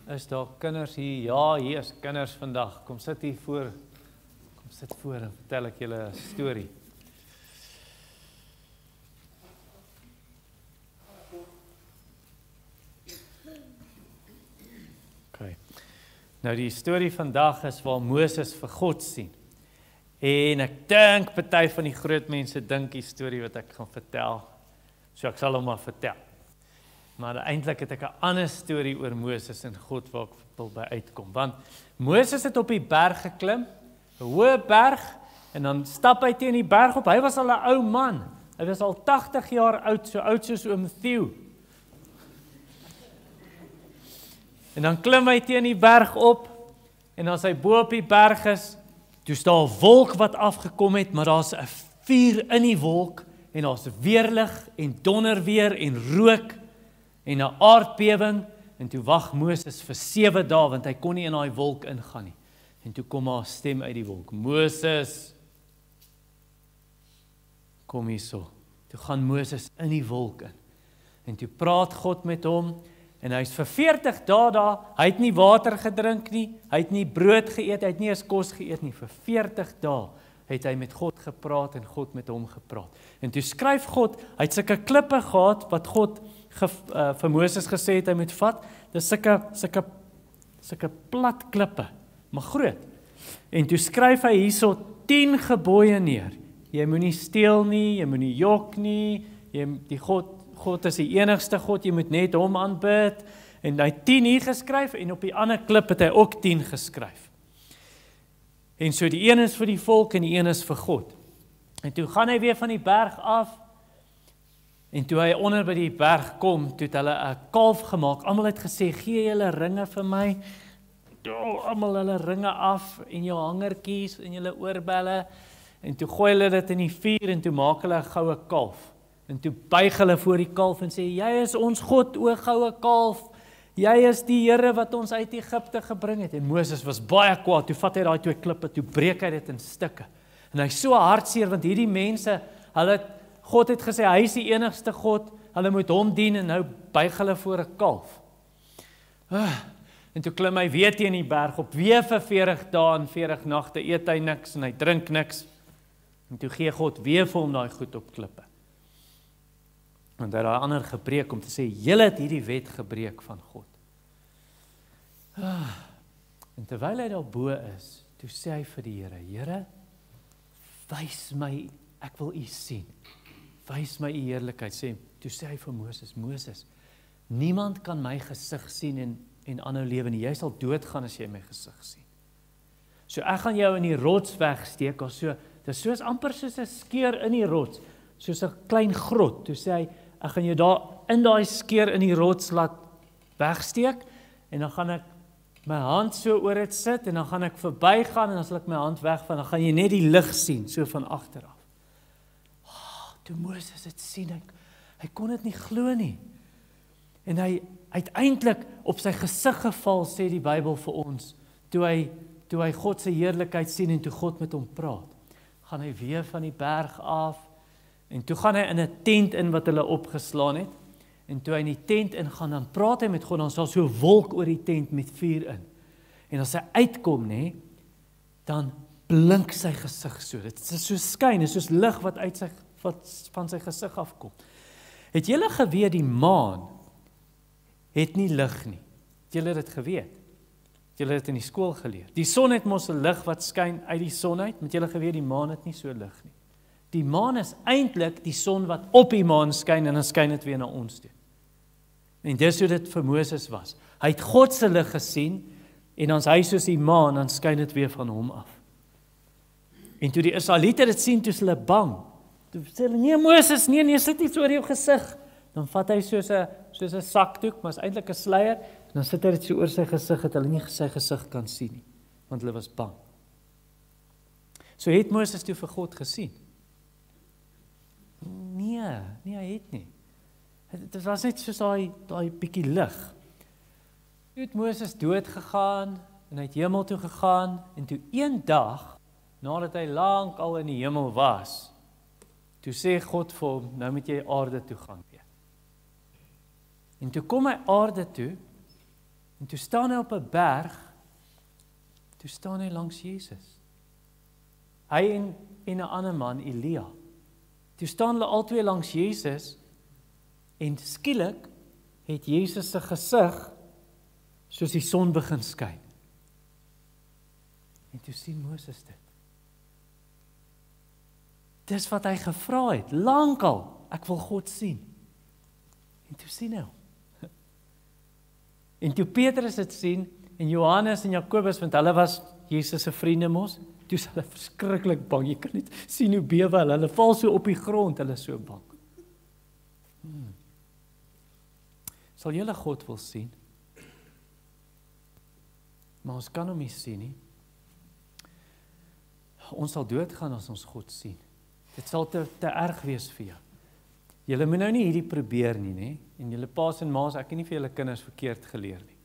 Is daar kinders hier? Ja, hier is kinders vandag. Kom sit hier voor. Kom sit voor en vertel ek julle 'n storie. Okay. Nou die storie vandag is waar Moses vir God sien. En ek dink party van die groot mense dink die storie wat ek gaan vertel. So ek sal hom maar vertel. Maar eintlik het ek 'n ander storie oor Moses en God waar ek wil by uitkom. Want Moses het op die berg geklim, 'n hoë berg, en dan stap hy teen die berg op. Hy was al 'n ou man. Hy was al 80 jaar oud, so oud soos oom Theo. En dan klim hy teen die berg op, en as hy bo op die berg is, toe staan 'n wolk wat afgekom het, maar daar's 'n vuur in die wolk, en daar's weerlig, en donderweer, en rook, en 'n aardbewing, en toe wag Moses vir 7 dae, want hy kon nie in daai wolk ingaan nie. En toe kom daar 'n stem uit die wolk, Moses, kom hierso. Toe gaan Moses in die wolk in, en toe praat God met hom, en hy's vir 40 dae daar, hy het nie water gedrink nie, hy het nie brood geëet, hy het nie eens kos geëet nie, vir 40 dae het hy met God gepraat, en God met hom gepraat. En toe skryf God, hy het sulke klippe gehad, wat God vir Moses gesê het, hy moet vat, dis sulke plat klippe, maar groot. En toe skryf hy hierso 10 gebooie neer. Jy moenie steel nie, jy moenie jok nie, God is die enigste God, jy moet net hom aanbid. En hy het 10 hier geskryf, en op die ander klip het hy ook 10 geskryf. En so die een is vir die volk, en die een is vir God. En toe gaan hy weer van die berg af, en toe hy onder by die berg kom, toe het hulle 'n kalf gemaak. Almal het gesê, gee julle ringe vir my. Almal hulle ringe af, en jou hangertjies, en julle oorbelle. En toe gooi hulle dit in die vuur, en toe maak hulle 'n goue kalf. En toe buig hulle voor die kalf en sê, jy is ons God, o goue kalf. Jy is die Here wat ons uit Egipte gebring het. En Moses was baie kwaad, toe vat hy daai 2 klippe, toe breek hy dit in stukke. En hy so hartseer, want hierdie mense, God het gesê, hy is die enigste God, hulle moet hom dien, en nou buig hulle voor 'n kalf. En toe klim hy weer teen die berg op, weer vir 40 dae en 40 nagte, eet hy niks, en hy drink niks. En toe gee God weer vir hom daai goed op klippe. Want hy het daai ander gebreek om te sê, julle het hierdie wet gebreek van God. En terwyl hy daar bo is, toe sê hy vir die Here, Here, wys my, ek wil u sien. Wys my u heerlikheid. Toe sê hy vir Moses, Moses, niemand kan my gesig sien en aanhou lewe nie. Jy sal doodgaan as jy my gesig sien. So ek gaan jou in die rots wegsteek, dis soos amper soos 'n skeur in die rots, soos 'n klein grot. Toe sê hy, ek gaan jou daar in daai skeur in die rots laat wegsteek, en dan gaan ek my hand so oor dit sit, en dan gaan ek verbygaan, en dan sal ek my hand wegvat, dan gaan jy net die lig sien, so van agter af. Toe Moses het sien, hy kon dit nie glo nie. En hy uiteindelik op sy gesig geval, sê die Bybel vir ons, toe hy God se heerlikheid sien, en toe God met hom praat, gaan hy weer van die berg af, en toe gaan hy in 'n tent in wat hulle opgeslaan het, en toe hy in die tent ingaan, dan praat hy met God, dan sal so 'n wolk oor die tent met vuur in. En as hy uitkom, dan blink sy gesig so. Dit is so skyn, dit is soos lig wat van sy gesig afkom. Het julle geweet die maan het nie lig nie? Het julle dit geweet? Het julle dit in die skool geleer? Die son het mos 'n lig wat skyn uit die son uit, maar het julle geweet die maan het nie so lig nie. Die maan is eintlik die son wat op die maan skyn, en dan skyn dit weer na ons toe. En dis hoe dit vir Moses was. Hy het God se lig gesien, en dan is hy soos die maan, dan skyn dit weer van hom af. En toe die Israeliete dit sien, toe is hulle bang. Toe sê hulle, nee Moses, nee, sit iets oor jou gesig. Dan vat hy soos 'n sakdoek, maar is eintlik 'n sluier, en dan sit hy dit so oor sy gesig, dat hulle nie sy gesig kan sien nie, want hulle was bang. So het Moses toe vir God gesien? Nee, hy het nie. Dit was net soos daai bietjie lig. Toe het Moses dood gegaan, en hy het hemel toe gegaan, en toe een dag, nadat hy lank al in die hemel was, toe sê God vir hom, nou moet jy aarde toe gaan weer. En toe kom hy aarde toe, En toe staan hy op 'n berg, toe staan hy langs Jesus. Hy en 'n ander man, Elia. Toe staan hulle albei langs Jesus, en skielik het Jesus se gesig soos die son begin skyn. En toe sien Moses dit. Dis wat hy gevra het, lankal, ek wil God sien. En toe sien hy hom. En toe Petrus dit sien, en Johannes en Jakobus, want hulle was Jesus se vriende mos, toe is hulle verskriklik bang, jy kan net sien hoe bewe hulle val so op die grond, hulle is so bang. Sal julle God wil sien? Maar ons kan hom nie sien nie. Ons sal doodgaan as ons God sien. Dit sal te erg wees vir jou. Julle moet nou nie hierdie probeer nie, né? En julle paas en maas, ek het nie vir julle kinders verkeerd geleer nie.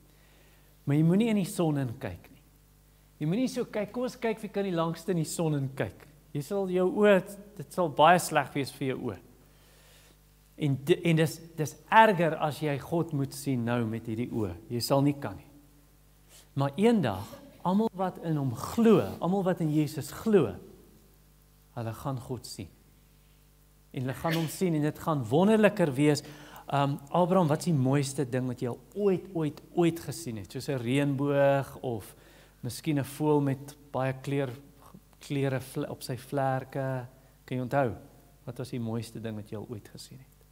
Maar jy moenie in die son in kyk nie. Jy moenie so kyk, kom ons kyk wie kan die langste in die son in kyk. Jy sal jou oë, dit sal baie sleg wees vir jou oë. En dis erger as jy God moet sien nou met hierdie oë. Jy sal nie kan nie. Maar eendag, almal wat in hom glo, almal wat in Jesus glo, hulle gaan God sien. En hulle gaan hom sien en dit gaan wonderliker wees. Abraham, wat is die mooiste ding wat jy al ooit gesien het? Soos 'n reënboog of miskien 'n voël met baie kleure op sy vlerke. Kan jy onthou? Wat was die mooiste ding wat jy al ooit gesien het?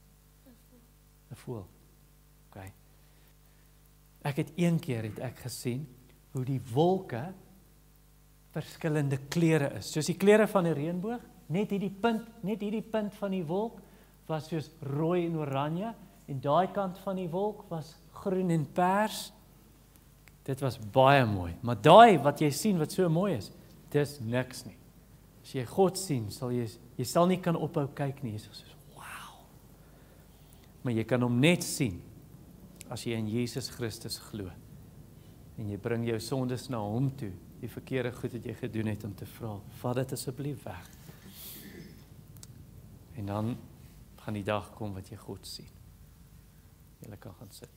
'n Voël. Okay. Ek het een keer gesien hoe die wolke verskillende kleure is. Soos die kleure van 'n reënboog, net hierdie punt van die wolk was soos rooi en oranje en daai kant van die wolk was groen en pers. Dit was baie mooi, maar daai wat jy sien wat so mooi is, dis niks nie. As jy God sien, sal jy sal nie kan ophou kyk nie. Jy sal sê, wow. Maar jy kan hom net sien as jy in Jesus Christus glo. En jy bring jou sondes na hom toe, die verkeerde goed wat jy gedoen het om te vra, vat dit asseblief weg. En dan gaan die dag kom wat jy God sien. Jy kan gaan sit.